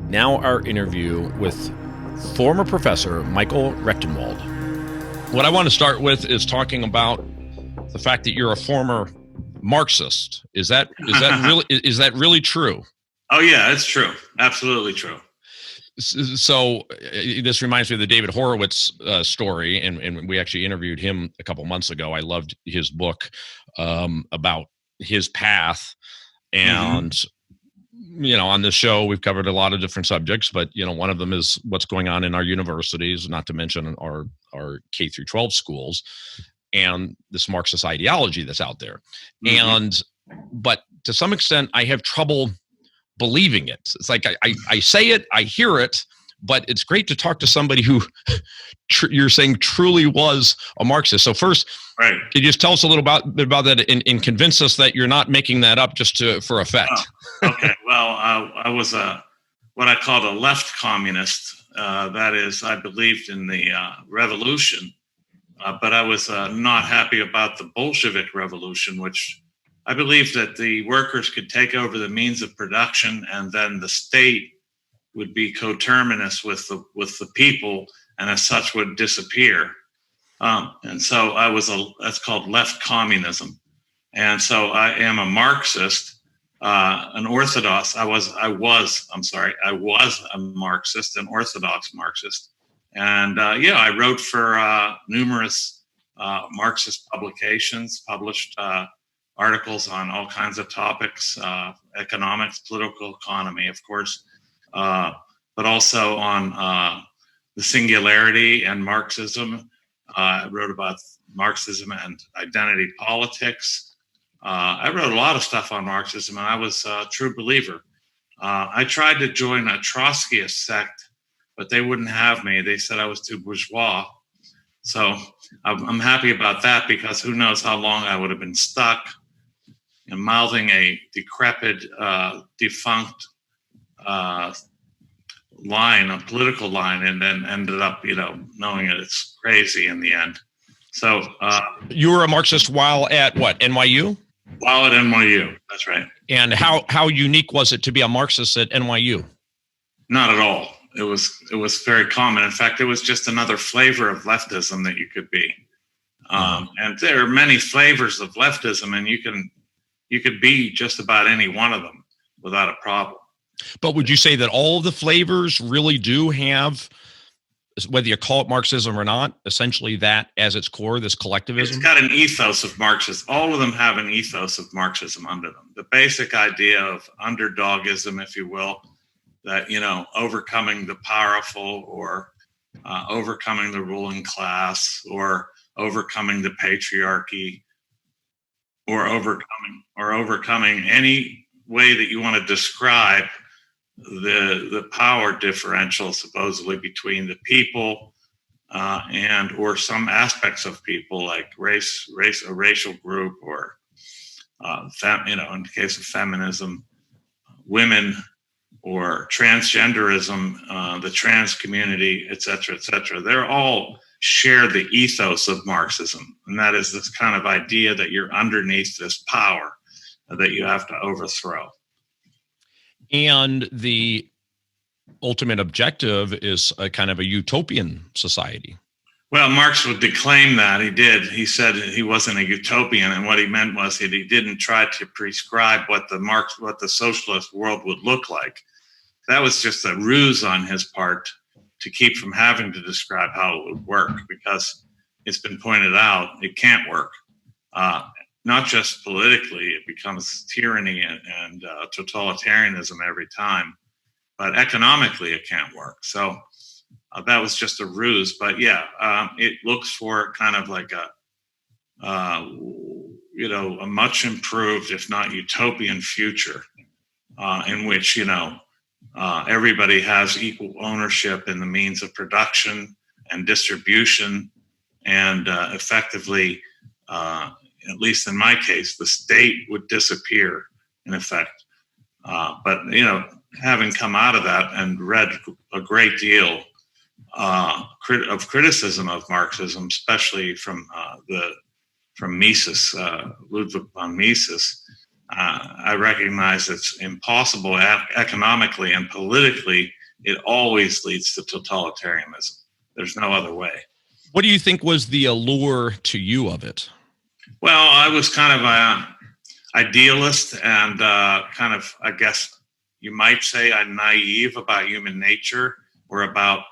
Now our interview with former professor Michael Rectenwald. What I want to start with is talking about the fact that you're a former Marxist. Is that really true? Oh yeah, it's true. Absolutely true. So this reminds me of the David Horowitz story, and we actually interviewed him a couple months ago. I loved his book about his path, and on this show we've covered a lot of different subjects, but one of them is what's going on in our universities, not to mention our K through 12 schools, and this Marxist ideology that's out there. But to some extent, I have trouble believing it. It's like I say it, I hear it, but it's great to talk to somebody who you're saying truly was a Marxist. So first, right, can you just tell us a little about that and convince us that you're not making that up just for effect? Okay, well, I was what I called a left communist. That is, I believed in the revolution, but I was not happy about the Bolshevik revolution, which I believed that the workers could take over the means of production, and then the state would be coterminous with the people, and as such would disappear. And so that's called left communism. And so I am a Marxist, an Orthodox. I was a Marxist, an Orthodox Marxist. And I wrote for numerous Marxist publications, published articles on all kinds of topics, economics, political economy, of course, but also on the singularity and Marxism. I wrote about Marxism and identity politics. I wrote a lot of stuff on Marxism, and I was a true believer. I tried to join a Trotskyist sect, but they wouldn't have me. They said I was too bourgeois. So I'm happy about that, because who knows how long I would have been stuck and mouthing a decrepit, defunct line, a political line, and then ended up, knowing that it's crazy in the end. So you were a Marxist while at what, NYU? While at NYU, that's right. And how unique was it to be a Marxist at NYU? Not at all. It was very common. In fact, it was just another flavor of leftism that you could be. And there are many flavors of leftism, and you could be just about any one of them without a problem. But would you say that all of the flavors really do have, whether you call it Marxism or not, essentially that as its core, this collectivism? It's got an ethos of Marxism. All of them have an ethos of Marxism under them. The basic idea of underdogism, if you will, that, overcoming the powerful, or overcoming the ruling class, or overcoming the patriarchy, or overcoming any way that you want to describe the power differential supposedly between the people and or some aspects of people, like race, a racial group, or in the case of feminism, women, or transgenderism, the trans community, et cetera, et cetera. They're all share the ethos of Marxism, and that is this kind of idea that you're underneath this power that you have to overthrow. And the ultimate objective is a kind of a utopian society. Well, Marx would declaim that. He did. He said he wasn't a utopian, and what he meant was that he didn't try to prescribe what the socialist world would look like. That was just a ruse on his part to keep from having to describe how it would work, because it's been pointed out it can't work. Not just politically, it becomes tyranny and totalitarianism every time, but economically it can't work. So that was just a ruse. But it looks for kind of like a much improved, if not utopian, future in which everybody has equal ownership in the means of production and distribution, and effectively, at least in my case, the state would disappear in effect. But having come out of that and read a great deal of criticism of Marxism, especially from Mises, Ludwig von Mises, I recognize it's impossible economically and politically it always leads to totalitarianism. There's no other way. What do you think was the allure to you of it? Well, I was kind of an idealist and kind of, I guess you might say, I'm naive about human nature or about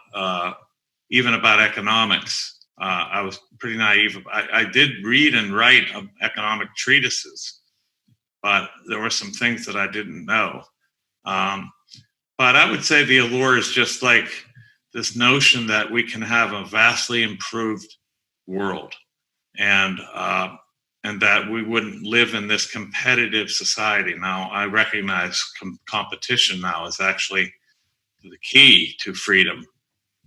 even about economics. I was pretty naive. I did read and write economic treatises, but there were some things that I didn't know. But I would say the allure is just like this notion that we can have a vastly improved world, and that we wouldn't live in this competitive society. Now, I recognize competition now is actually the key to freedom,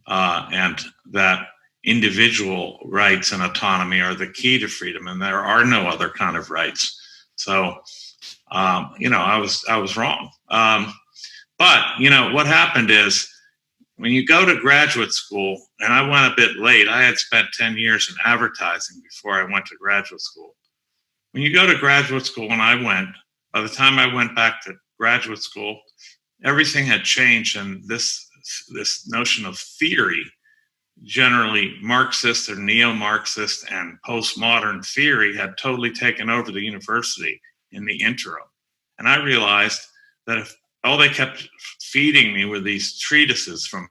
and that individual rights and autonomy are the key to freedom, and there are no other kind of rights. So, I was wrong. But what happened is, when you go to graduate school, and I went a bit late. I had spent 10 years in advertising before I went to graduate school. When you go to graduate school, when I went, by the time I went back to graduate school, everything had changed, and this notion of theory, generally Marxist or neo-Marxist and postmodern theory, had totally taken over the university in the interim. And I realized that if all they kept feeding me were these treatises from,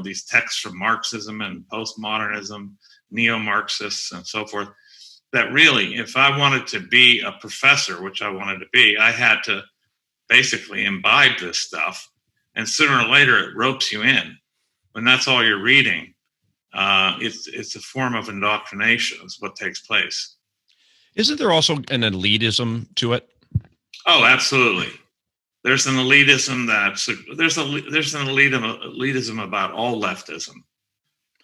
these texts from Marxism and postmodernism, neo-Marxists and so forth, that really, if I wanted to be a professor, which I wanted to be, I had to basically imbibe this stuff. And sooner or later, it ropes you in. When that's all you're reading, it's a form of indoctrination is what takes place. Isn't there also an elitism to it? Oh, absolutely. There's an elitism there's an elitism about all leftism.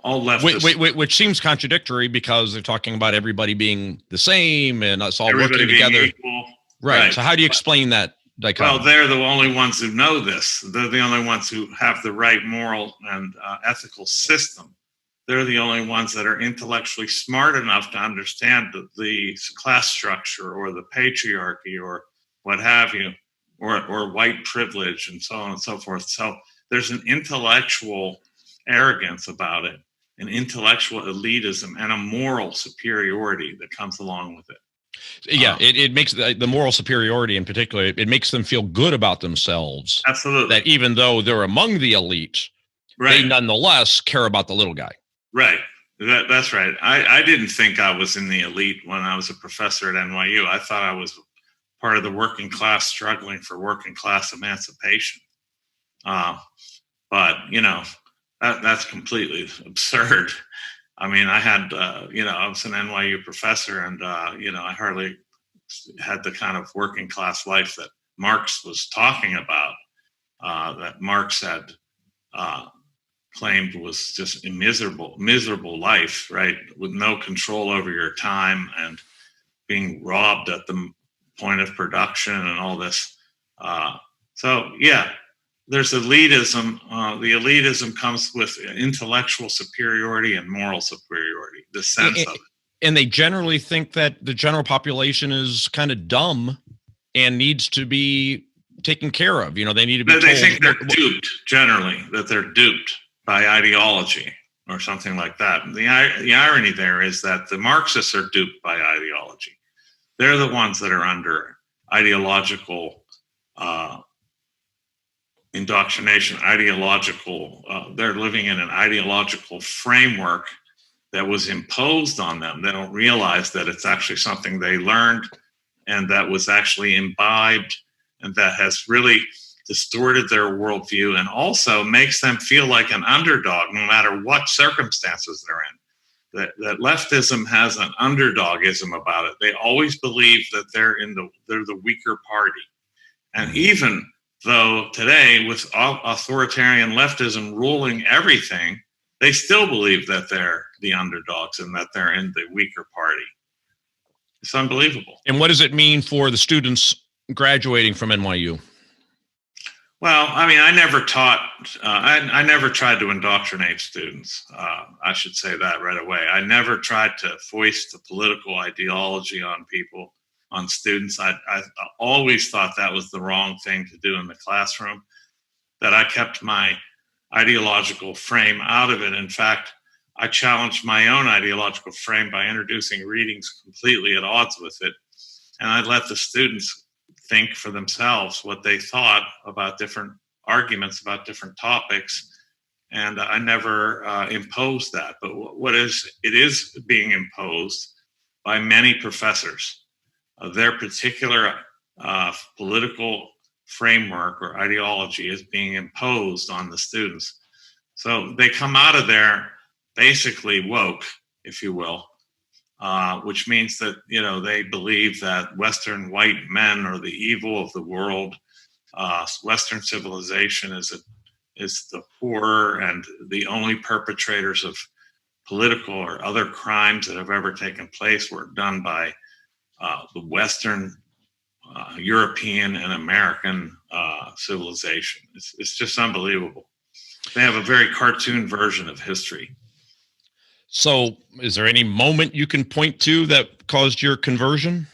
All leftism. Which seems contradictory because they're talking about everybody being the same and us all Everybody working together. Equal. Right. So how do you explain that dichotomy? Well, they're the only ones who know this. They're the only ones who have the right moral and ethical system. They're the only ones that are intellectually smart enough to understand the class structure or the patriarchy or what have you, or white privilege and so on and so forth. So there's an intellectual arrogance about it, an intellectual elitism, and a moral superiority that comes along with it. Yeah, it makes the moral superiority in particular, it makes them feel good about themselves. Absolutely. That even though they're among the elite, right, they nonetheless care about the little guy. Right. That's right. I didn't think I was in the elite when I was a professor at NYU. I thought I was part of the working class struggling for working class emancipation. But, that's completely absurd. I mean, I had, I was an NYU professor, and, I hardly had the kind of working class life that Marx was talking about, that Marx had claimed was just a miserable life, right? With no control over your time and being robbed at the point of production and all this. So, yeah. There's elitism. The elitism comes with intellectual superiority and moral superiority, the sense of it. And they generally think that the general population is kind of dumb and needs to be taken care of. They need to be They think they're duped, generally, that they're duped by ideology or something like that. The irony there is that the Marxists are duped by ideology. They're the ones that are under ideological indoctrination, they're living in an ideological framework that was imposed on them. They don't realize that it's actually something they learned and that was actually imbibed, and that has really distorted their worldview and also makes them feel like an underdog no matter what circumstances they're in. That leftism has an underdogism about it. They always believe that they're the weaker party. And even though today, with authoritarian leftism ruling everything, they still believe that they're the underdogs and that they're in the weaker party. It's unbelievable. And what does it mean for the students graduating from NYU? Well, I mean, I never taught, I never tried to indoctrinate students. I should say that right away. I never tried to foist a political ideology on people, on students. I always thought that was the wrong thing to do in the classroom, that I kept my ideological frame out of it. In fact, I challenged my own ideological frame by introducing readings completely at odds with it. And I let the students think for themselves what they thought about different arguments about different topics. And I never imposed that. But it is being imposed by many professors. Their particular political framework or ideology is being imposed on the students. So they come out of there basically woke, if you will, which means that, they believe that Western white men are the evil of the world. Western civilization is the poor, and the only perpetrators of political or other crimes that have ever taken place were done by the Western, European, and American civilization. It's just unbelievable. They have a very cartoon version of history. So is there any moment you can point to that caused your conversion?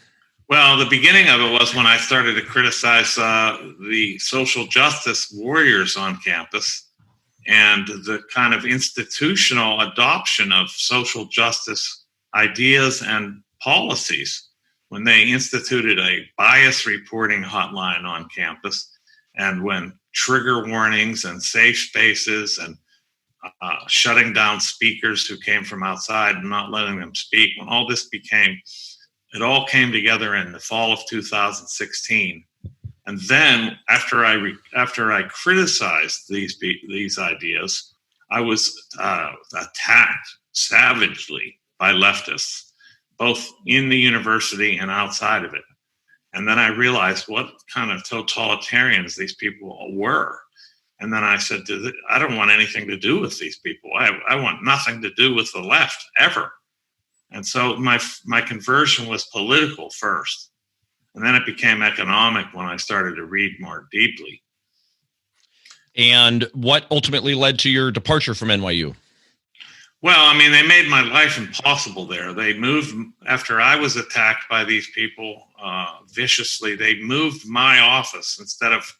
Well, the beginning of it was when I started to criticize the social justice warriors on campus and the kind of institutional adoption of social justice ideas and policies when they instituted a bias reporting hotline on campus, and when trigger warnings and safe spaces and shutting down speakers who came from outside and not letting them speak. When all this it all came together in the fall of 2016. And then after I criticized these ideas, I was attacked savagely by leftists, both in the university and outside of it. And then I realized what kind of totalitarians these people were. And then I said, I don't want anything to do with these people. I want nothing to do with the left ever. And so my conversion was political first. And then it became economic when I started to read more deeply. And what ultimately led to your departure from NYU? Well, they made my life impossible there. They moved, after I was attacked by these people viciously, they moved my office instead of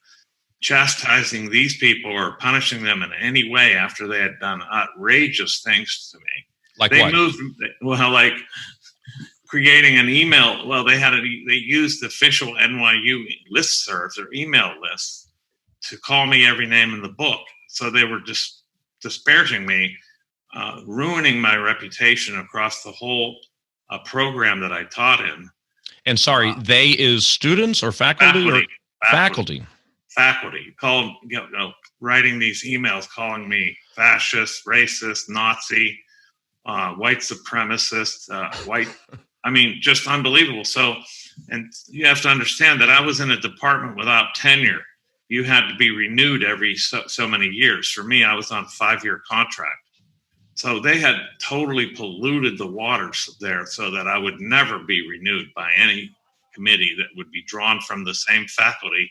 chastising these people or punishing them in any way after they had done outrageous things to me. Like they what? Like creating an email. Well, they used official NYU listservs or email lists to call me every name in the book. So they were just disparaging me, ruining my reputation across the whole program that I taught in. And sorry, they is students or faculty? Faculty. Faculty writing these emails calling me fascist, racist, Nazi, white supremacist, just unbelievable. So, and you have to understand that I was in a department without tenure. You had to be renewed every so many years. For me, I was on a 5-year contract. So they had totally polluted the waters there so that I would never be renewed by any committee that would be drawn from the same faculty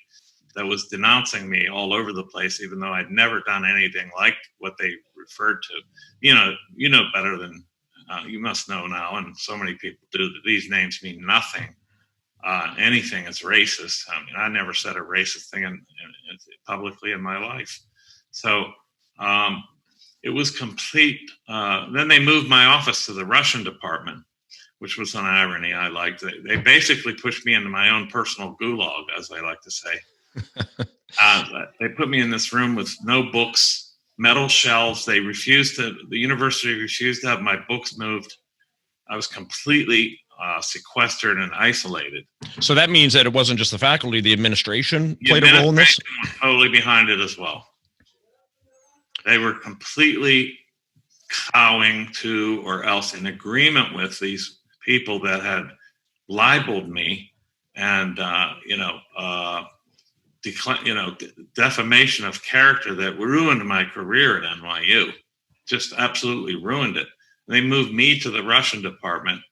that was denouncing me all over the place, even though I'd never done anything like what they referred to. You know better than you must know now, and so many people do, that these names mean nothing. Anything is racist. I never said a racist thing publicly in my life. So it was complete. Then they moved my office to the Russian department, which was an irony I liked. They basically pushed me into my own personal gulag, as I like to say. They put me in this room with no books, metal shelves. The university refused to have my books moved. I was completely sequestered and isolated. So that means that it wasn't just the faculty, the administration played a role in this? Was totally behind it as well. They were completely cowing to, or else in agreement with, these people that had libeled me and defamation of character that ruined my career at NYU. Just absolutely ruined it. They moved me to the Russian department,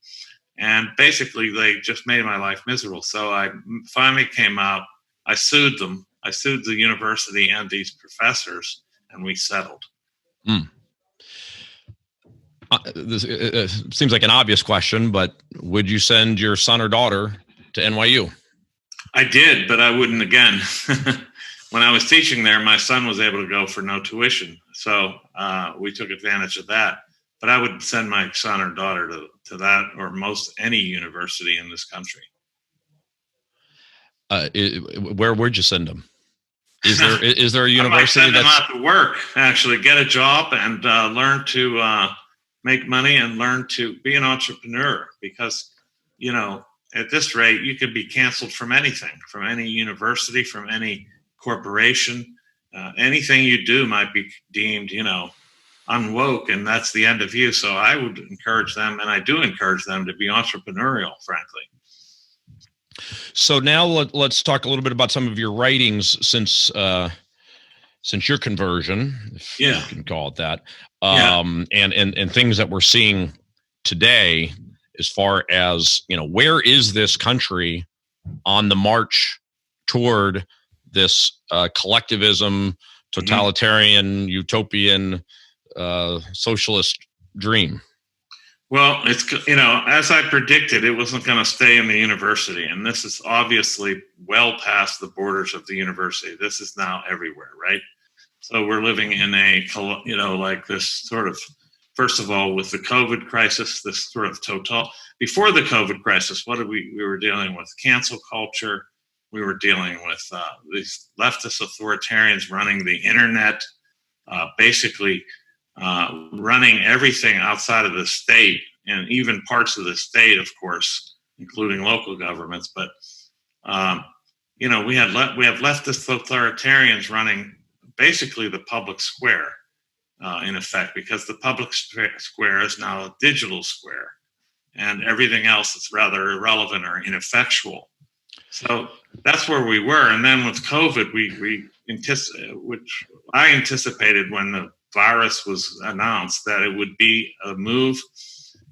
and basically they just made my life miserable. So I finally came out. I sued them. I sued the university and these professors, and we settled. This seems like an obvious question, but would you send your son or daughter to NYU? I did, but I wouldn't again. when I was teaching there, my son was able to go for no tuition. So we took advantage of that. But I would send my son or daughter to that or any university in this country. Where'd you send them? Is there a university I might send them out to work, actually get a job and learn to make money and learn to be an entrepreneur, because, at this rate, you could be canceled from anything, from any university, from any corporation. Anything you do might be deemed, unwoke, and that's the end of you. So I would encourage them, and I do encourage them, to be entrepreneurial, frankly. So now let's talk a little bit about some of your writings since your conversion, if you can call it that, and things that we're seeing today, as far as, where is this country on the march toward this collectivism, totalitarian, utopian, socialist dream? Well, it's, as I predicted, it wasn't going to stay in the university. And this is obviously well past the borders of the university. This is now everywhere, right? So we're living in like this sort of, first of all, with the COVID crisis, this sort of before the COVID crisis, we were dealing with cancel culture. We were dealing with these leftist authoritarians running the internet, basically running everything outside of the state, and even parts of the state, of course, including local governments. But we have leftist authoritarians running basically the public square, in effect, because the public square is now a digital square, and everything else is rather irrelevant or ineffectual. So that's where we were. And then with COVID, which I anticipated when the virus was announced, that it would be a move.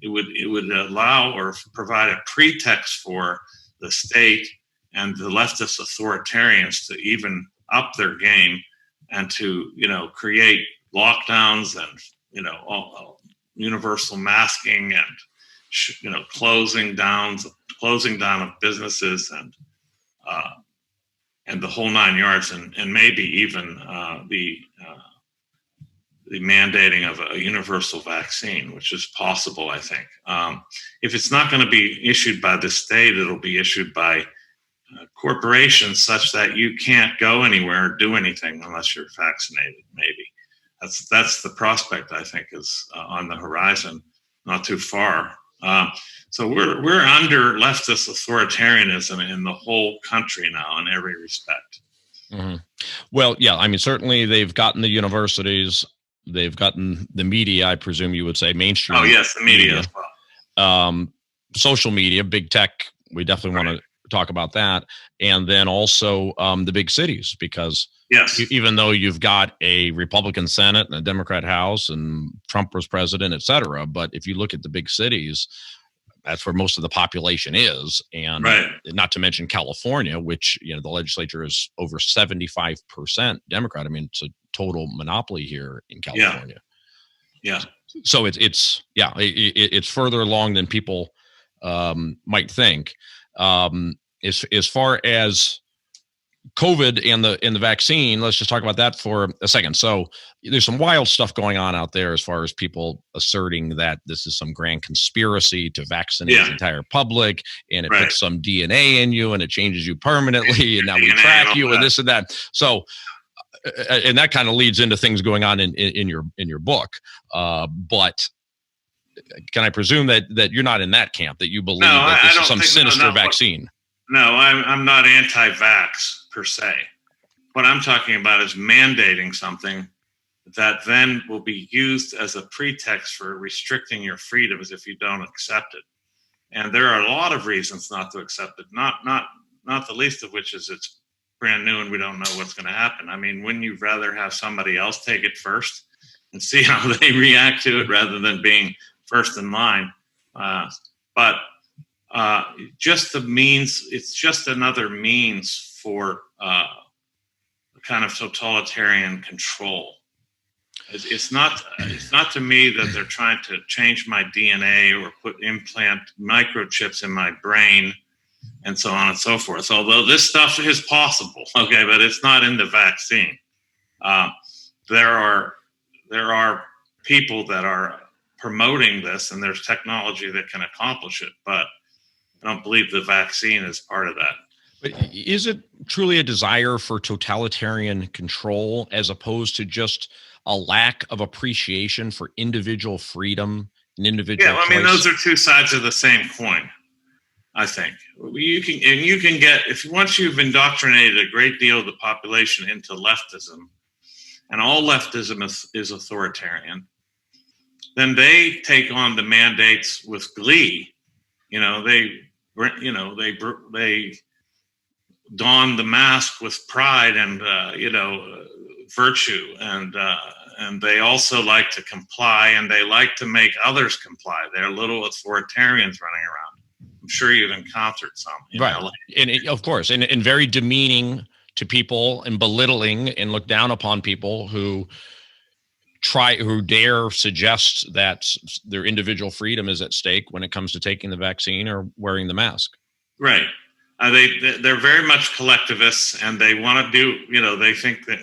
It would allow or provide a pretext for the state and the leftist authoritarians to even up their game and to create lockdowns and universal masking and closing down of businesses and the whole nine yards, and maybe even the mandating of a universal vaccine, which is possible, I think. If it's not going to be issued by the state, it'll be issued by corporations, such that you can't go anywhere or do anything unless you're vaccinated, maybe. That's the prospect, I think, is on the horizon, not too far. So we're under leftist authoritarianism in the whole country now, in every respect. Mm-hmm. Well, yeah, I mean, certainly they've gotten the universities, they've gotten the media, I presume you would say, mainstream. Oh, yes, the media as well. Social media, big tech, we definitely want to talk about that. And then also the big cities, because even though you've got a Republican Senate and a Democrat House and Trump was president, et cetera, but if you look at the big cities, that's where most of the population is. And not to mention California, which, the legislature is over 75% Democrat. I mean, it's a total monopoly here in California. Yeah. So it's further along than people might think. As far as COVID and the vaccine, let's just talk about that for a second. So there's some wild stuff going on out there as far as people asserting that this is some grand conspiracy to vaccinate the entire public, and it puts some DNA in you and it changes you permanently, and now we track you and this and that. So, and that kind of leads into things going on in your book. But can I presume that you're not in that camp, that you believe that this is some sinister vaccine? No, I'm not anti-vax per se. What I'm talking about is mandating something that then will be used as a pretext for restricting your freedoms if you don't accept it. And there are a lot of reasons not to accept it. Not the least of which is it's brand new and we don't know what's going to happen. I mean, wouldn't you rather have somebody else take it first and see how they react to it rather than being first in line? But just the means, it's just another means for kind of totalitarian control. It's not to me that they're trying to change my DNA or implant microchips in my brain and so on and so forth. Although this stuff is possible, okay, but it's not in the vaccine. There are people that are promoting this, and there's technology that can accomplish it, but I don't believe the vaccine is part of that. But is it truly a desire for totalitarian control as opposed to just a lack of appreciation for individual freedom and individual choice? I mean, those are two sides of the same coin, I think. You can get, once you've indoctrinated a great deal of the population into leftism, and all leftism is authoritarian, then they take on the mandates with glee. They don the mask with pride and virtue, and they also like to comply, and they like to make others comply. They're little authoritarians running around. I'm sure you've encountered some, right? LA. And of course, and very demeaning to people and belittling and look down upon people who dare suggest that their individual freedom is at stake when it comes to taking the vaccine or wearing the mask. Right. They're very much collectivists, and they want to do, they think that,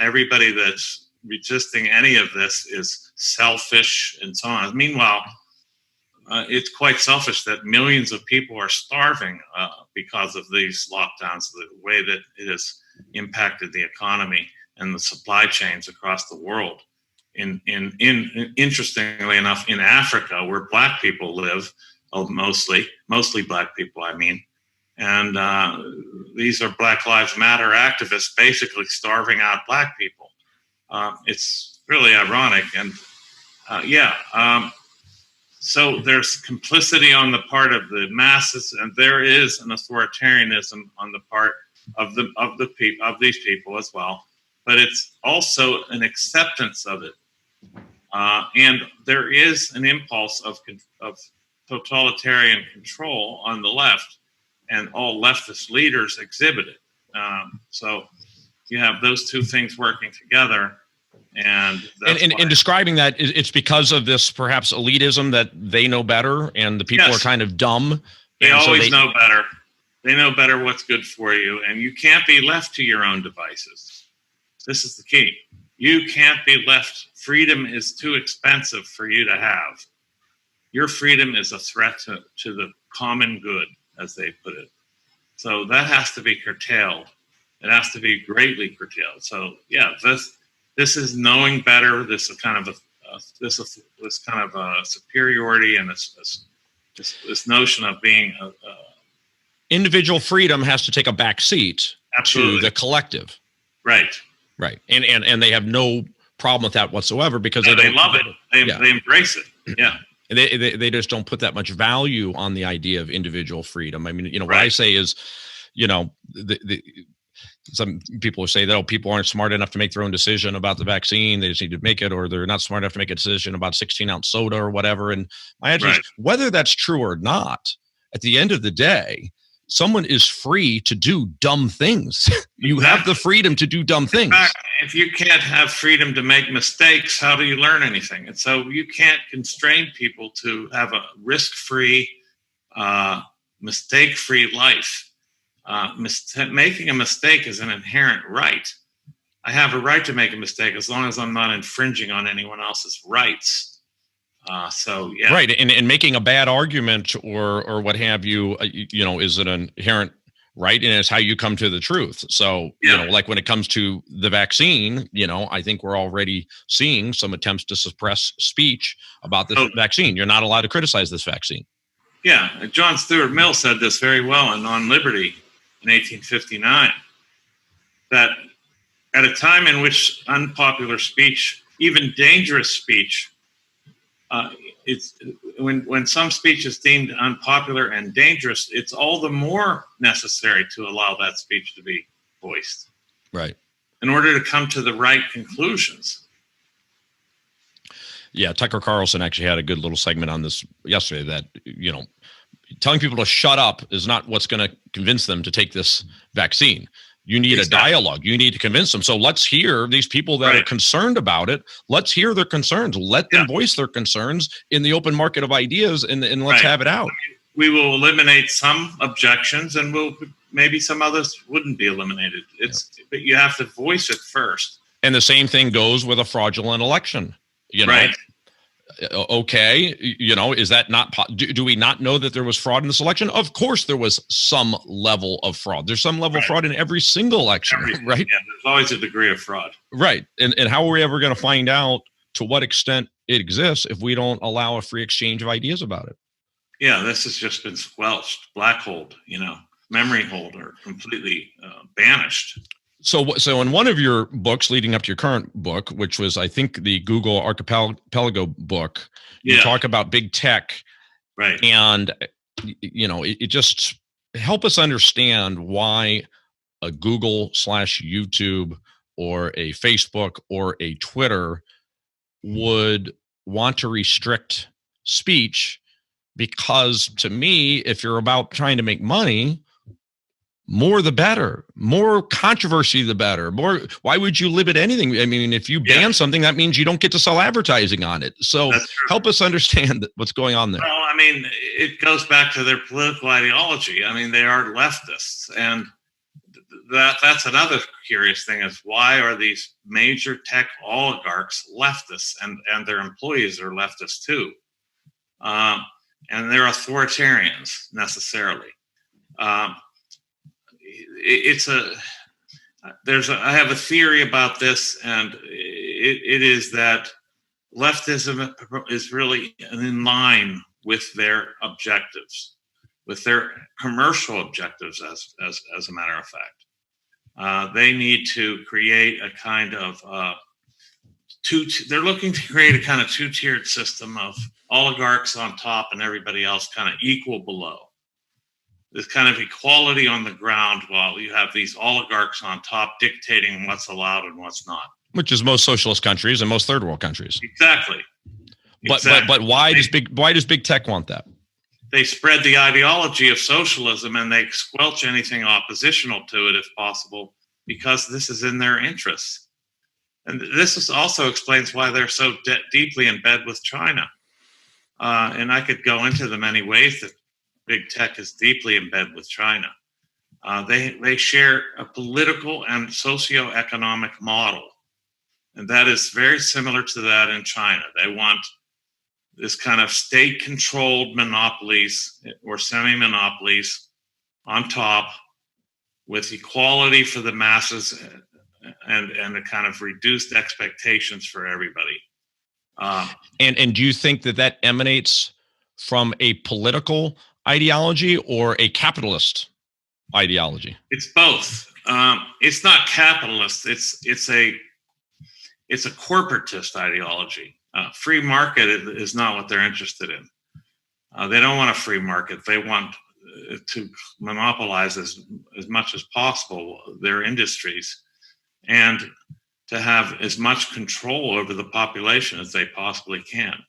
everybody that's resisting any of this is selfish and so on. Meanwhile, it's quite selfish that millions of people are starving because of these lockdowns, the way that it has impacted the economy and the supply chains across the world. Interestingly enough, in Africa, where Black people live, mostly Black people, I mean, and these are Black Lives Matter activists basically starving out Black people. It's really ironic. And so there's complicity on the part of the masses, and there is an authoritarianism on the part of these people as well. But it's also an acceptance of it. And there is an impulse of totalitarian control on the left, and all leftist leaders exhibit it. So you have those two things working together. And in describing that, it's because of this perhaps elitism that they know better, and the people are kind of dumb. They always know better. They know better what's good for you, and you can't be left to your own devices. This is the key. You can't be left. Freedom is too expensive for you to have. Your freedom is a threat to the common good, as they put it. So that has to be curtailed. It has to be greatly curtailed. So this is knowing better. This is kind of a superiority, and this notion of being individual freedom has to take a back seat to the collective. Right. Right. And they have no problem with that whatsoever because they love it. They embrace it. Yeah. And they just don't put that much value on the idea of individual freedom. I mean, what I say is, some people say that people aren't smart enough to make their own decision about the vaccine. They just need to make it, or they're not smart enough to make a decision about 16-ounce soda or whatever. And my answer is, whether that's true or not, at the end of the day, someone is free to do dumb things. You have the freedom to do dumb things. In fact, if you can't have freedom to make mistakes, how do you learn anything? And so you can't constrain people to have a risk-free, mistake-free life. Making a mistake is an inherent right. I have a right to make a mistake as long as I'm not infringing on anyone else's rights. Right, and making a bad argument or what have you, is an inherent right, and it's how you come to the truth. So, like when it comes to the vaccine, I think we're already seeing some attempts to suppress speech about this vaccine. You're not allowed to criticize this vaccine. Yeah, John Stuart Mill said this very well in On Liberty in 1859, that at a time in which unpopular speech, even dangerous speech, it's when some speech is deemed unpopular and dangerous, it's all the more necessary to allow that speech to be voiced. Right. In order to come to the right conclusions. Yeah, Tucker Carlson actually had a good little segment on this yesterday that, telling people to shut up is not what's going to convince them to take this vaccine. You need a dialogue. You need to convince them. So let's hear these people that are concerned about it. Let's hear their concerns. Let them voice their concerns in the open market of ideas, and let's have it out. we will eliminate some objections, and maybe some others wouldn't be eliminated. But you have to voice it first. And the same thing goes with a fraudulent election. Right. Okay, is that not? Do we not know that there was fraud in this election? Of course, there was some level of fraud. There's some level of fraud in every single election, right? Yeah, there's always a degree of fraud. Right. And how are we ever going to find out to what extent it exists if we don't allow a free exchange of ideas about it? Yeah, this has just been squelched, black holed, memory hold, or completely banished. So in one of your books leading up to your current book, which was, I think, the Google Archipelago book, you talk about big tech. Right. And, it just help us understand why a Google/YouTube or a Facebook or a Twitter would want to restrict speech, because to me, if you're about trying to make money, more the better, more controversy the better. Why would you limit anything? I mean, if you ban something, that means you don't get to sell advertising on it. So help us understand what's going on there. Well, I mean, it goes back to their political ideology. I mean, they are leftists, and that's another curious thing, is why are these major tech oligarchs leftists, and their employees are leftists too, and they're authoritarians necessarily. I have a theory about this, and it is that leftism is really in line with their objectives, with their commercial objectives, as a matter of fact. They need to create a kind of they're looking to create a kind of two-tiered system of oligarchs on top and everybody else kind of equal below. This kind of equality on the ground, while you have these oligarchs on top dictating what's allowed and what's not. Which is most socialist countries and most third world countries. Exactly. But why does big tech want that? They spread the ideology of socialism, and they squelch anything oppositional to it if possible, because this is in their interests. And this also explains why they're so deeply in bed with China. And I could go into the many ways that big tech is deeply in bed with China. They share a political and socioeconomic model, and that is very similar to that in China. They want this kind of state-controlled monopolies or semi-monopolies on top, with equality for the masses and a kind of reduced expectations for everybody. And do you think that emanates from a political ideology or a capitalist ideology? It's both. It's not capitalist. It's a corporatist ideology. Free market is not what they're interested in. They don't want a free market. They want to monopolize as much as possible their industries, and to have as much control over the population as they possibly can.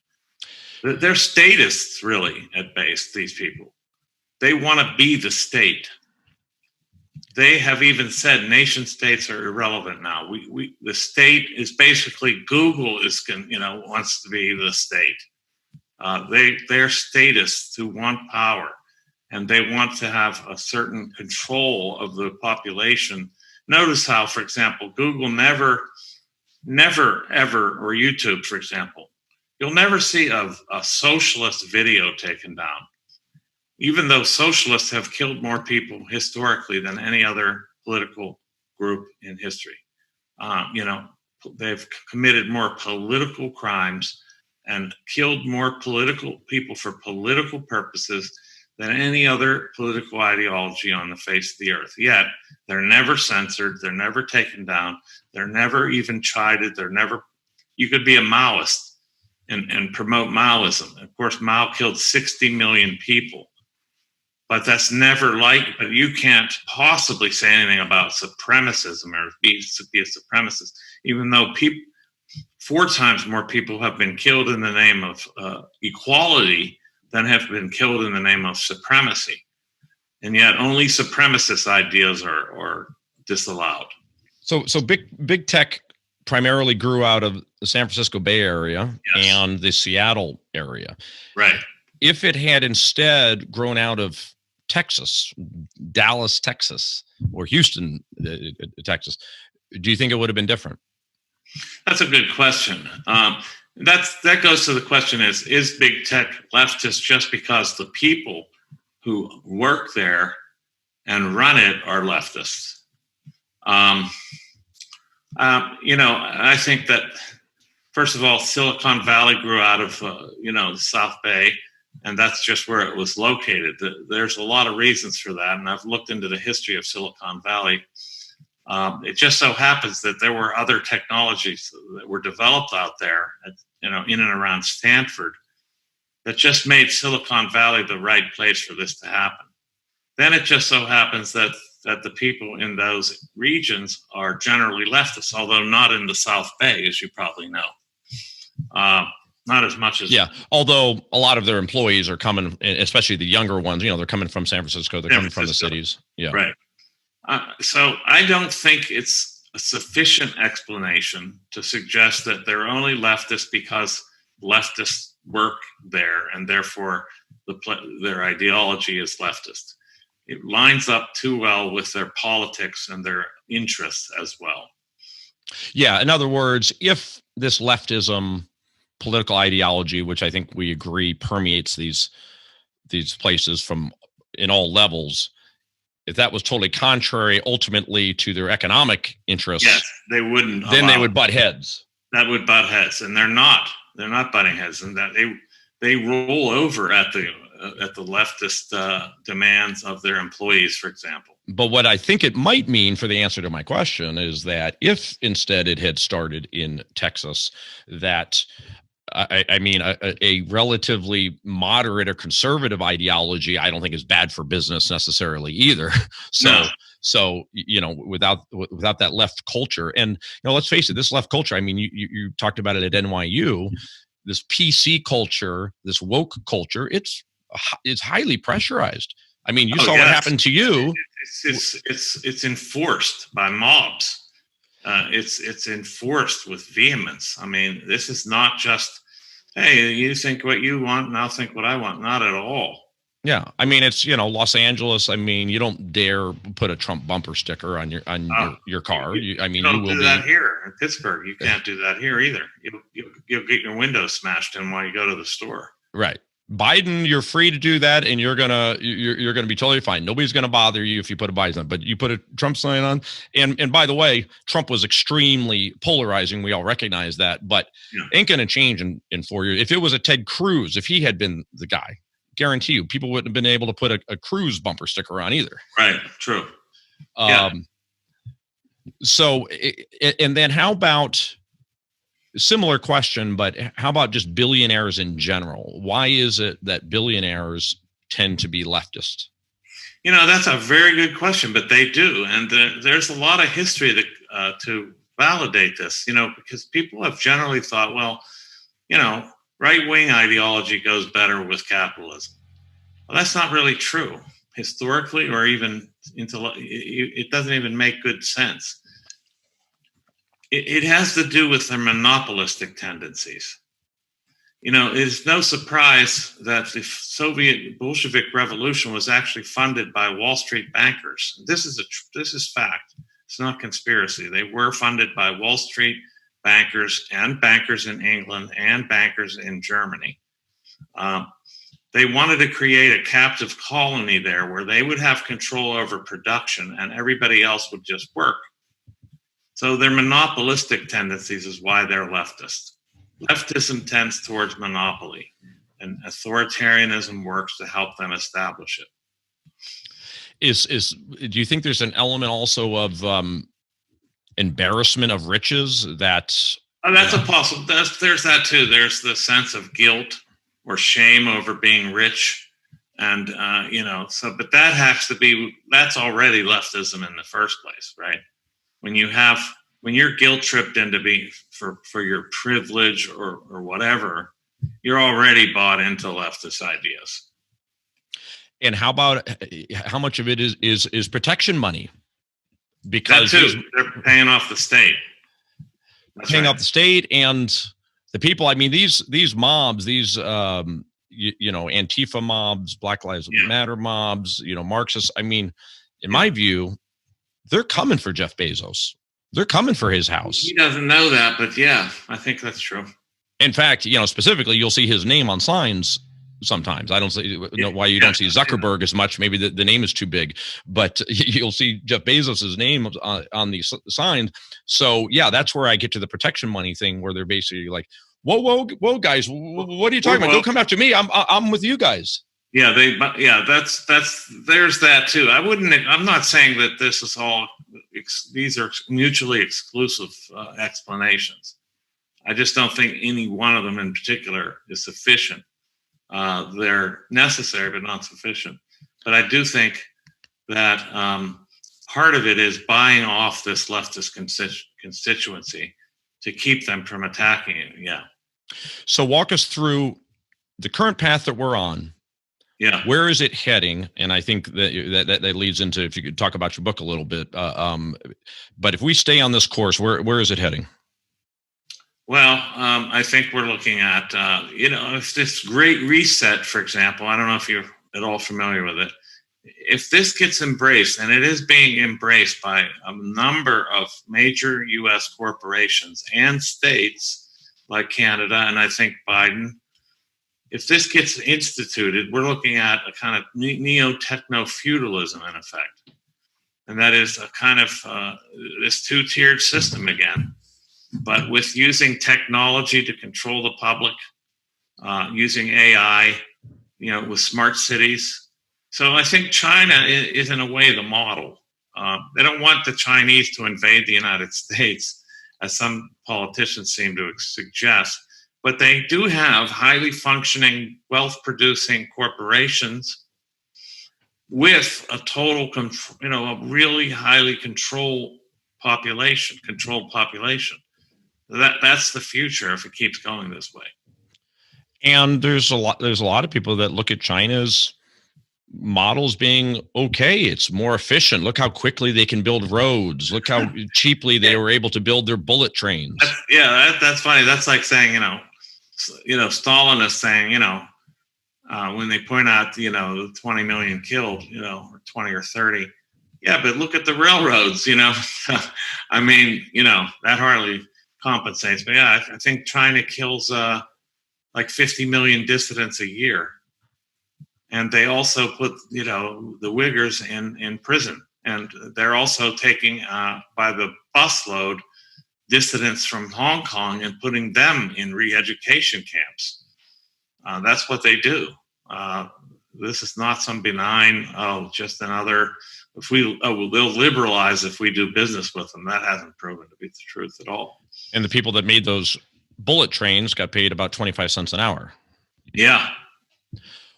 They're statists, really, at base, these people. They want to be the state. They have even said nation states are irrelevant now. The state is basically Google wants to be the state. They're statists who want power, and they want to have a certain control of the population. Notice how, for example, Google never, ever, or YouTube, for example, you'll never see a socialist video taken down, even though socialists have killed more people historically than any other political group in history. They've committed more political crimes and killed more political people for political purposes than any other political ideology on the face of the earth. Yet, they're never censored, they're never taken down, they're never even chided, you could be a Maoist and promote Maoism. Of course, Mao killed 60 million people, but that's never but you can't possibly say anything about supremacism or be a supremacist, even though 4 times more people have been killed in the name of equality than have been killed in the name of supremacy. And yet only supremacist ideas are disallowed. So big tech primarily grew out of the San Francisco Bay Area and the Seattle area. Right. if it had instead grown out of Texas, Dallas, Texas, or Houston, Texas, do you think it would have been different? That's a good question. That goes to the question: is big tech leftist just because the people who work there and run it are leftists? I think that, first of all, Silicon Valley grew out of the South Bay, and that's just where it was located. There's a lot of reasons for that, and I've looked into the history of Silicon Valley. It just so happens that there were other technologies that were developed out there, in and around Stanford, that just made Silicon Valley the right place for this to happen. Then it just so happens that the people in those regions are generally leftists, although not in the South Bay, as you probably know. Not as much as... Yeah, although a lot of their employees are coming, especially the younger ones, they're coming from San Francisco, they're coming from the cities. Yeah. Right. So I don't think it's a sufficient explanation to suggest that they're only leftist because leftists work there and therefore their ideology is leftist. It lines up too well with their politics and their interests as well. Yeah, in other words, if this leftism political ideology, which I think we agree permeates these places from in all levels, if that was totally contrary ultimately to their economic interests, yes, they wouldn't. Then they would butt heads. That would butt heads, and they're not butting heads, and that they roll over at the leftist demands of their employees, for example. But what I think it might mean for the answer to my question is that if instead it had started in Texas, that I mean, a relatively moderate or conservative ideology, I don't think is bad for business necessarily either. So, without that left culture, and let's face it, this left culture. I mean, you talked about it at NYU. This PC culture, this woke culture, it's highly pressurized. I mean, you saw what happened to you. It's enforced by mobs. It's enforced with vehemence. I mean, this is not just, hey, you think what you want and I'll think what I want. Not at all. Yeah, I mean, it's Los Angeles. I mean, you don't dare put a Trump bumper sticker on your car. You will do that here in Pittsburgh. You can't do that here either. You'll get your windows smashed in while you go to the store. Right. Biden, you're free to do that, and you're gonna be totally fine. Nobody's gonna bother you if you put a Biden on, but you put a Trump sign on. And by the way, Trump was extremely polarizing. We all recognize that, but ain't gonna change in 4 years. If it was a Ted Cruz, if he had been the guy, guarantee you, people wouldn't have been able to put a Cruz bumper sticker on either. Right. True. So, and then how about? Similar question, but how about just billionaires in general? Why is it that billionaires tend to be leftist? That's a very good question, but they do. And there's a lot of history to validate this, because people have generally thought, well, right-wing ideology goes better with capitalism. Well, that's not really true. Historically, or even it doesn't even make good sense. It has to do with their monopolistic tendencies. It is no surprise that the Soviet Bolshevik Revolution was actually funded by Wall Street bankers. This is fact. It's not conspiracy. They were funded by Wall Street bankers and bankers in England and bankers in Germany. They wanted to create a captive colony there where they would have control over production and everybody else would just work. So their monopolistic tendencies is why they're leftist. Leftism tends towards monopoly, and authoritarianism works to help them establish it. Do you think there's an element also of embarrassment of riches that's a possible? There's that too. There's the sense of guilt or shame over being rich, and but that has to be. That's already leftism in the first place, right? When you're guilt tripped into being for your privilege or whatever, you're already bought into leftist ideas. And how much of it is protection money? Because that too, they're paying off the state. Off the state and the people. I mean, these mobs, these Antifa mobs, Black Lives Yeah. Matter mobs, Marxists. I mean, in my view, they're coming for Jeff Bezos. They're coming for his house. He doesn't know that, but yeah, I think that's true. In fact, specifically, you'll see his name on signs sometimes. I don't know why you don't see Zuckerberg as much. Maybe the name is too big, but you'll see Jeff Bezos's name on these signs. So yeah, that's where I get to the protection money thing, where they're basically like, whoa, guys, what are you talking about? Don't come after me. I'm with you guys. Yeah, there's that too. I'm not saying that this is all. These are mutually exclusive explanations. I just don't think any one of them in particular is sufficient. They're necessary, but not sufficient. But I do think that part of it is buying off this leftist constituency to keep them from attacking it. Yeah. So walk us through the current path that we're on. Yeah. Where is it heading? And I think that leads into, if you could talk about your book a little bit. But if we stay on this course, where is it heading? Well, I think we're looking at, if this great reset, for example, I don't know if you're at all familiar with it. If this gets embraced, and it is being embraced by a number of major U.S. corporations and states like Canada, and I think Biden, if this gets instituted, we're looking at a kind of neo-techno-feudalism in effect. And that is a kind of this two-tiered system again, but with using technology to control the public, using AI, with smart cities. So I think China is in a way the model. They don't want the Chinese to invade the United States, as some politicians seem to suggest. But they do have highly functioning, wealth-producing corporations with a total, a really highly controlled population. That's the future if it keeps going this way. And there's a lot of people that look at China's models being okay. It's more efficient. Look how quickly they can build roads. Look how cheaply they were able to build their bullet trains. That's funny. That's like saying, Stalin is saying, when they point out, 20 million killed, or 20 or 30. Yeah, but look at the railroads, I mean, that hardly compensates. But yeah, I think China kills like 50 million dissidents a year. And they also put, the Uyghurs in prison. And they're also taking by the busload dissidents from Hong Kong and putting them in re-education camps. That's what they do. This is not some benign, just another, they'll liberalize if we do business with them. That hasn't proven to be the truth at all. And the people that made those bullet trains got paid about 25 cents an hour. Yeah.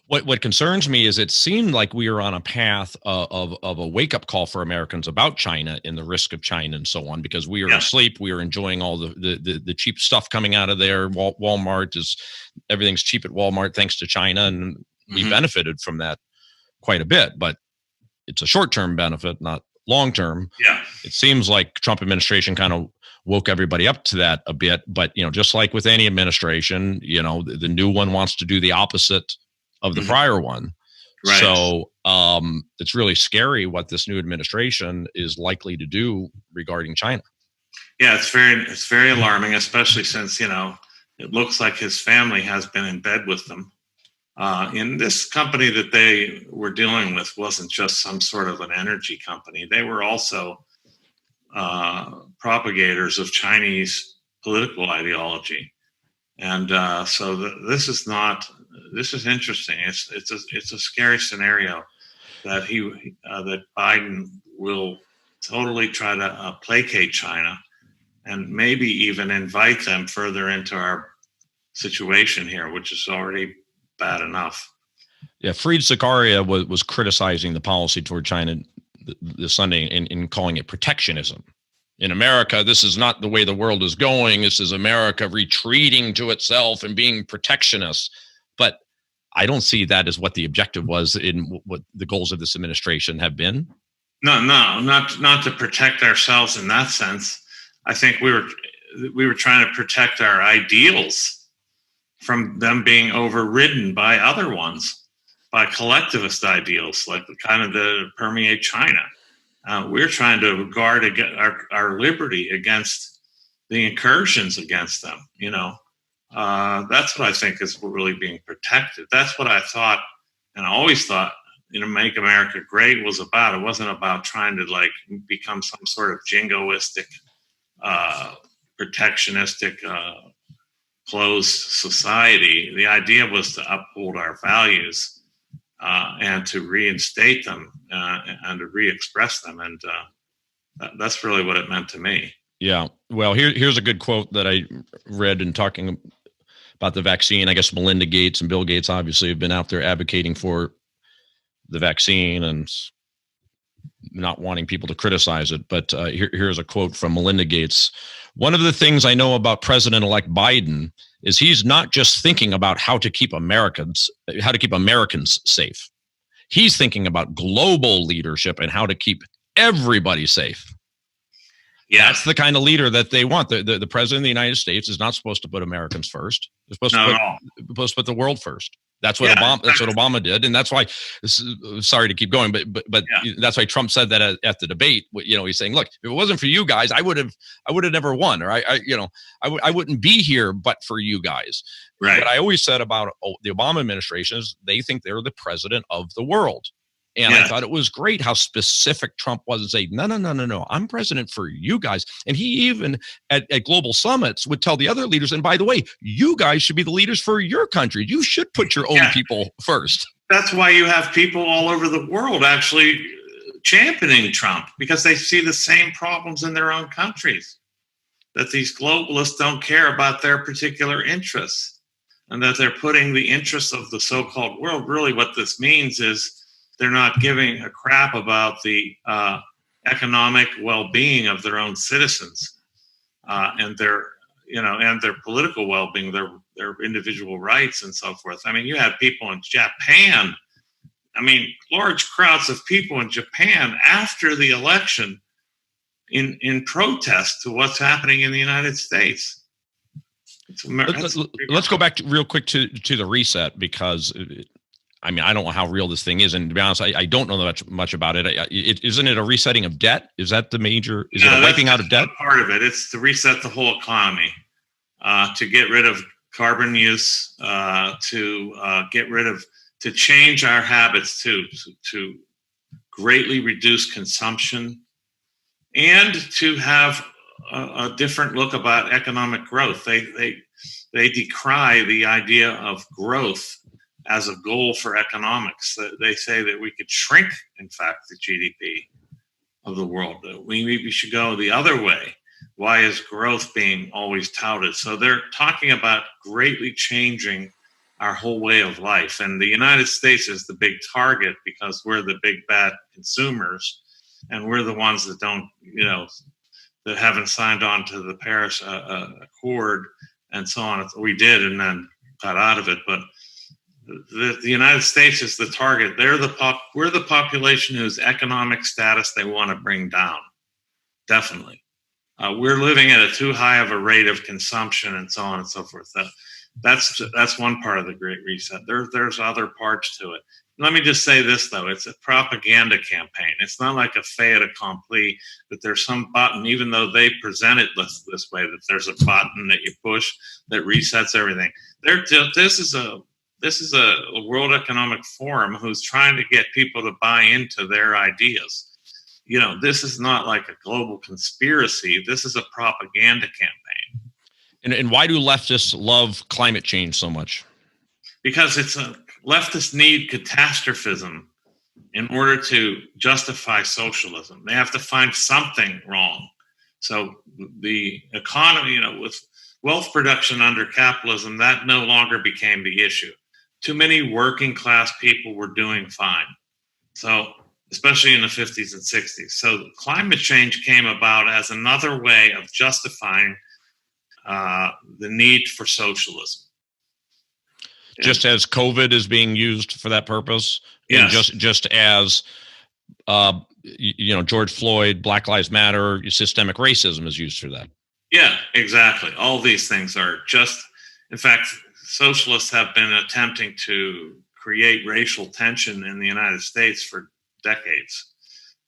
What concerns me is it seemed like we were on a path of a wake-up call for Americans about China and the risk of China and so on, because we were asleep. We were enjoying all the cheap stuff coming out of there. Everything's cheap at Walmart thanks to China, and we benefited from that quite a bit. But it's a short-term benefit, not long-term. Yeah. It seems like Trump administration kind of woke everybody up to that a bit. But, just like with any administration, the new one wants to do the opposite of the prior one. Right. So it's really scary what this new administration is likely to do regarding China. Yeah, it's very alarming, especially since, it looks like his family has been in bed with them. And this company that they were dealing with wasn't just some sort of an energy company. They were also propagators of Chinese political ideology. And so this is interesting. It's a scary scenario that that Biden will totally try to placate China and maybe even invite them further into our situation here, which is already bad enough. Yeah, Fareed Zakaria was criticizing the policy toward China this Sunday in calling it protectionism. In America, this is not the way the world is going. This is America retreating to itself and being protectionist. But I don't see that as what the objective was in what the goals of this administration have been. No, not to protect ourselves in that sense. I think we were trying to protect our ideals from them being overridden by other ones, by collectivist ideals like the kind of that permeate China. We're trying to guard our liberty against the incursions against them. That's what I think is really being protected. That's what I thought, and I always thought, Make America Great was about. It wasn't about trying to become some sort of jingoistic, protectionistic, closed society. The idea was to uphold our values and to reinstate them and to re-express them. And that's really what it meant to me. Yeah. Well, here's a good quote that I read in talking about the vaccine. I guess Melinda Gates and Bill Gates obviously have been out there advocating for the vaccine and not wanting people to criticize it. But here's a quote from Melinda Gates. One of the things I know about President-elect Biden is he's not just thinking about how to keep Americans safe. He's thinking about global leadership and how to keep everybody safe. Yeah. That's the kind of leader that they want. The president of the United States is not supposed to put Americans first. They're supposed to put the world first. That's what Obama did, and that's why. Sorry to keep going, but that's why Trump said that at the debate. He's saying, "Look, if it wasn't for you guys, I would have never won, or I wouldn't be here, but for you guys." Right. What I always said about the Obama administration is they think they're the president of the world. And I thought it was great how specific Trump was and say, no, I'm president for you guys. And he even at global summits would tell the other leaders, and by the way, you guys should be the leaders for your country. You should put your own people first. That's why you have people all over the world actually championing Trump, because they see the same problems in their own countries, that these globalists don't care about their particular interests and that they're putting the interests of the so-called world. Really what this means is they're not giving a crap about the economic well-being of their own citizens and their political well-being, their individual rights and so forth. I mean, you had people in Japan. I mean, large crowds of people in Japan after the election in protest to what's happening in the United States. Let's go back real quick to the reset, because I don't know how real this thing is, and to be honest, I don't know much about it. Isn't it a resetting of debt? Is that the major? Is it a wiping out of debt? Part of it. It's to reset the whole economy, to get rid of carbon use, to change our habits to greatly reduce consumption, and to have a different look about economic growth. They decry the idea of growth as a goal for economics. They say that we could shrink, in fact, the GDP of the world. We maybe should go the other way. Why is growth being always touted? So they're talking about greatly changing our whole way of life. And the United States is the big target because we're the big bad consumers, and we're the ones that don't, that haven't signed on to the Paris Accord and so on. We did and then got out of it, but the United States is the target. We're the population whose economic status they want to bring down. Definitely. We're living at a too high of a rate of consumption and so on and so forth. That's one part of the Great Reset. There's other parts to it. Let me just say this, though. It's a propaganda campaign. It's not like a fait accompli that there's some button, even though they present it this way, that there's a button that you push that resets everything. This is a World Economic Forum who's trying to get people to buy into their ideas. This is not like a global conspiracy. This is a propaganda campaign. And why do leftists love climate change so much? Because leftists need catastrophism in order to justify socialism. They have to find something wrong. So the economy, with wealth production under capitalism, that no longer became the issue. Too many working class people were doing fine. So, especially in the 50s and 60s. So climate change came about as another way of justifying the need for socialism. Just as COVID is being used for that purpose, yes. And just as George Floyd, Black Lives Matter, systemic racism is used for that. Yeah, exactly. All these things are just, in fact, socialists have been attempting to create racial tension in the United States for decades.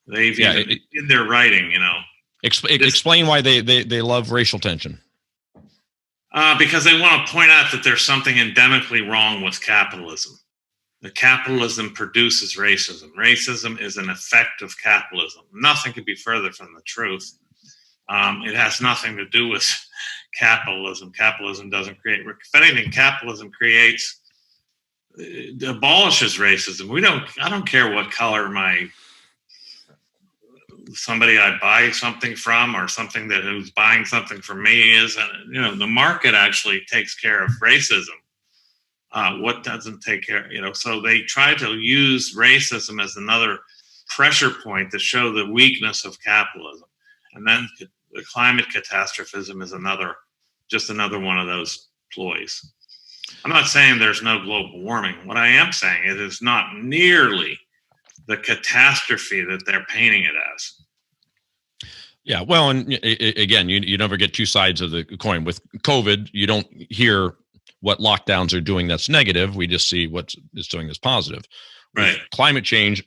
They've even in their writing, explain why they love racial tension. Because they want to point out that there's something endemically wrong with capitalism. The capitalism produces racism. Racism is an effect of capitalism. Nothing could be further from the truth. It has nothing to do with capitalism. Capitalism doesn't create. If anything, capitalism abolishes racism. I don't care what color somebody I buy something from or something that who's buying something from me is. The market actually takes care of racism. What doesn't take care, so they try to use racism as another pressure point to show the weakness of capitalism. And then the climate catastrophism is just another one of those ploys. I'm not saying there's no global warming. What I am saying it is not nearly the catastrophe that they're painting it as. Yeah, well, and again, you never get two sides of the coin. With COVID, you don't hear what lockdowns are doing that's negative. We just see what it's doing that's positive. Right. With climate change,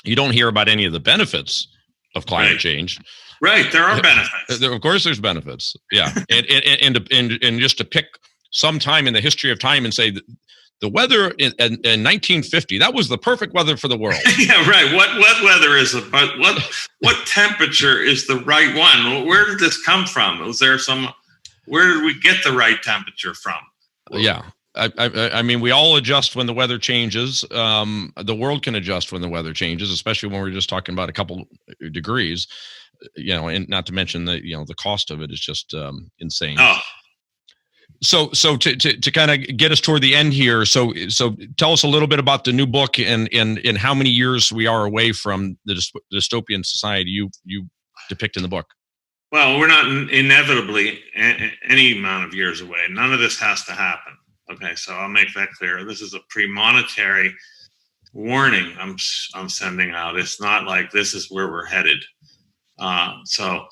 you don't hear about any of the benefits of climate change. Right, there are benefits. Of course, there's benefits. Yeah, and just to pick some time in the history of time and say that the weather in 1950, that was the perfect weather for the world. Yeah, right. What weather is it? What temperature is the right one? Where did this come from? Was there where did we get the right temperature from? Yeah. I mean, we all adjust when the weather changes. The world can adjust when the weather changes, especially when we're just talking about a couple degrees, and not to mention the cost of it is just insane. Oh. So to kind of get us toward the end here, so tell us a little bit about the new book and how many years we are away from the dystopian society you depict in the book. Well, we're not inevitably any amount of years away. None of this has to happen. Okay, so I'll make that clear. This is a premonitory warning I'm sending out. It's not like this is where we're headed. So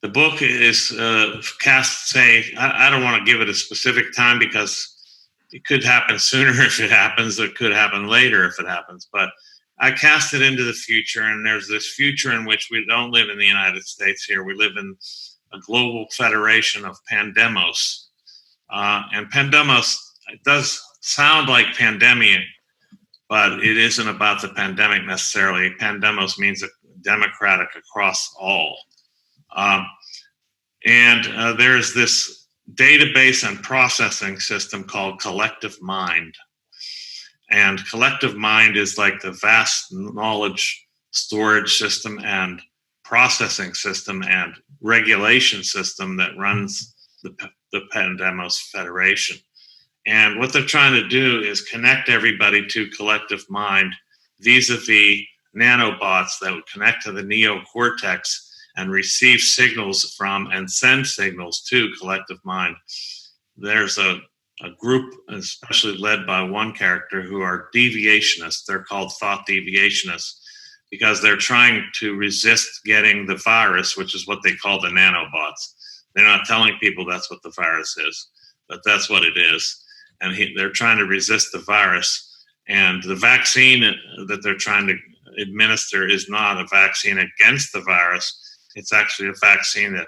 the book is I don't want to give it a specific time because it could happen sooner if it happens. It could happen later if it happens. But I cast it into the future, and there's this future in which we don't live in the United States here. We live in a global federation of pandemos. And pandemos, it does sound like pandemic, but it isn't about the pandemic necessarily. Pandemos means democratic across all. And there's this database and processing system called collective mind. And collective mind is like the vast knowledge storage system and processing system and regulation system that runs the Pandemos Federation. And what they're trying to do is connect everybody to collective mind vis-a-vis nanobots that would connect to the neocortex and receive signals from and send signals to collective mind. There's a group, especially led by one character, who are deviationists. They're called thought deviationists because they're trying to resist getting the virus, which is what they call the nanobots. They're not telling people that's what the virus is, but that's what it is. And they're trying to resist the virus. And the vaccine that they're trying to administer is not a vaccine against the virus. It's actually a vaccine that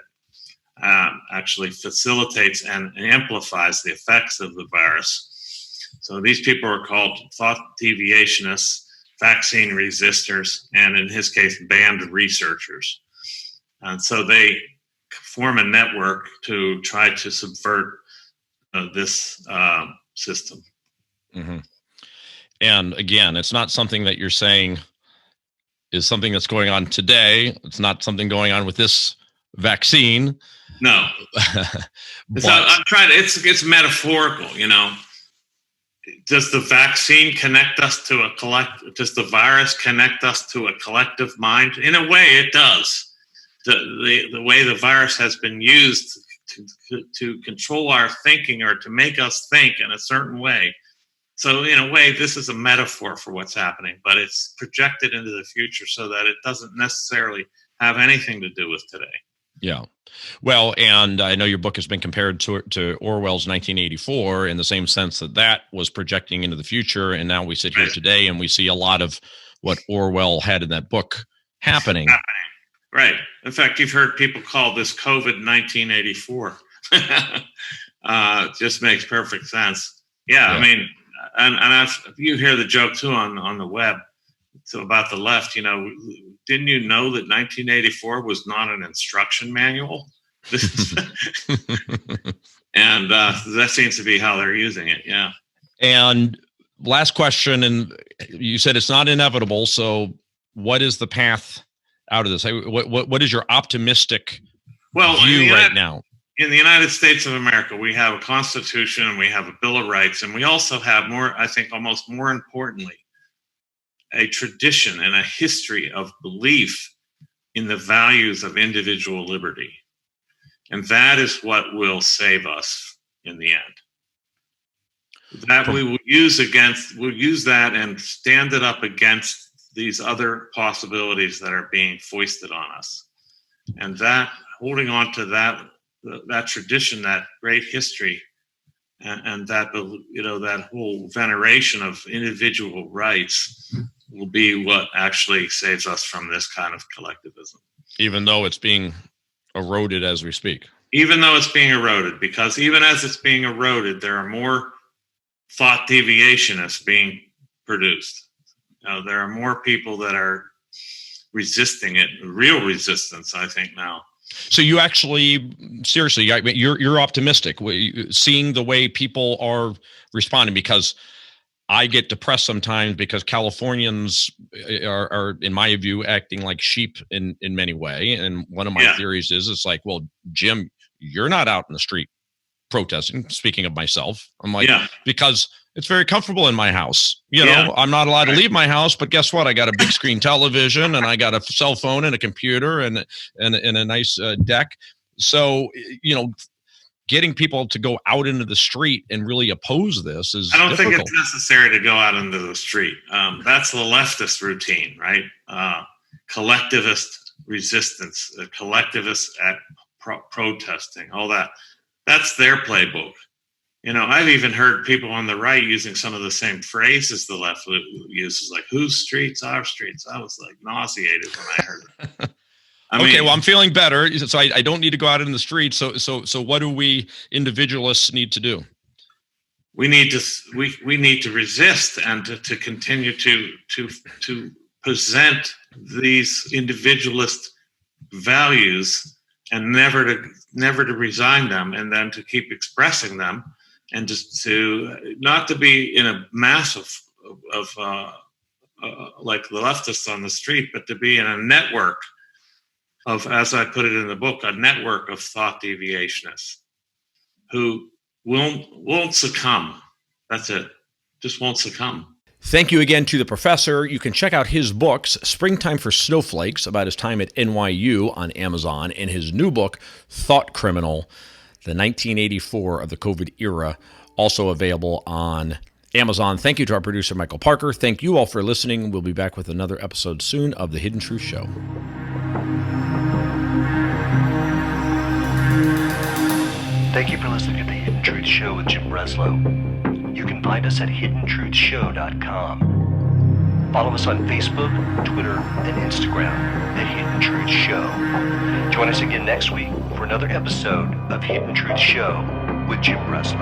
actually facilitates and amplifies the effects of the virus. So these people are called thought deviationists, vaccine resistors, and in his case, banned researchers. And so they form a network to try to subvert this system. Mm-hmm. And again, it's not something that you're saying is something that's going on today. It's not something going on with this vaccine. No. I'm trying to, it's metaphorical, Does the vaccine connect us to does the virus connect us to a collective mind? In a way, it does. The way the virus has been used to control our thinking or to make us think in a certain way. So in a way, this is a metaphor for what's happening, but it's projected into the future so that it doesn't necessarily have anything to do with today. Yeah. Well, and I know your book has been compared to Orwell's 1984 in the same sense that was projecting into the future. And now we sit here today and we see a lot of what Orwell had in that book happening. Right. In fact, you've heard people call this COVID 1984. Just makes perfect sense. Yeah. I mean, and you hear the joke too on the web. So about the left, didn't you know that 1984 was not an instruction manual? And that seems to be how they're using it. Yeah. And last question, and you said it's not inevitable. So what is the path out of this? What is your optimistic view right now? In the United States of America, we have a Constitution and we have a Bill of Rights, and we also have almost more importantly, a tradition and a history of belief in the values of individual liberty. And that is what will save us in the end. That we will use that and stand it up against these other possibilities that are being foisted on us. And that, holding on to that tradition, that great history, and that, that whole veneration of individual rights will be what actually saves us from this kind of collectivism. Even though it's being eroded as we speak. Even though it's being eroded, because even as it's being eroded, there are more thought deviationists being produced. There are more people that are resisting it, real resistance, I think, now. So you actually, seriously, you're optimistic, seeing the way people are responding, because I get depressed sometimes because Californians are, in my view, acting like sheep in many ways. And one of my theories is, it's like, well, Jim, you're not out in the street protesting. Speaking of myself, I'm like, because it's very comfortable in my house. I'm not allowed to leave my house, but guess what? I got a big screen television and I got a cell phone and a computer and a nice deck. So, getting people to go out into the street and really oppose this is I don't difficult. think it's necessary to go out into the street. That's the leftist routine, right? Collectivist resistance, collectivist protesting, all that. That's their playbook. I've even heard people on the right using some of the same phrases the left uses, like "whose streets, our streets." I was like nauseated when I heard it. Well, I'm feeling better, so I don't need to go out in the street. So what do we individualists need to do? We need to resist and to continue to present these individualist values and never to resign them, and then to keep expressing them, and just to not to be in a mass of like the leftists on the street, but to be in a network of, as I put it in the book, a network of thought deviationists who won't succumb. That's it. Just won't succumb. Thank you again to the professor. You can check out his books, Springtime for Snowflakes, about his time at NYU, on Amazon, and his new book, Thought Criminal, the 1984 of the COVID era, also available on Amazon. Thank you to our producer, Michael Parker. Thank you all for listening. We'll be back with another episode soon of The Hidden Truth Show. Thank you for listening to The Hidden Truth Show with Jim Breslow. You can find us at hiddentruthshow.com. Follow us on Facebook, Twitter, and Instagram at Hidden Truth Show. Join us again next week for another episode of Hidden Truth Show with Jim Breslow.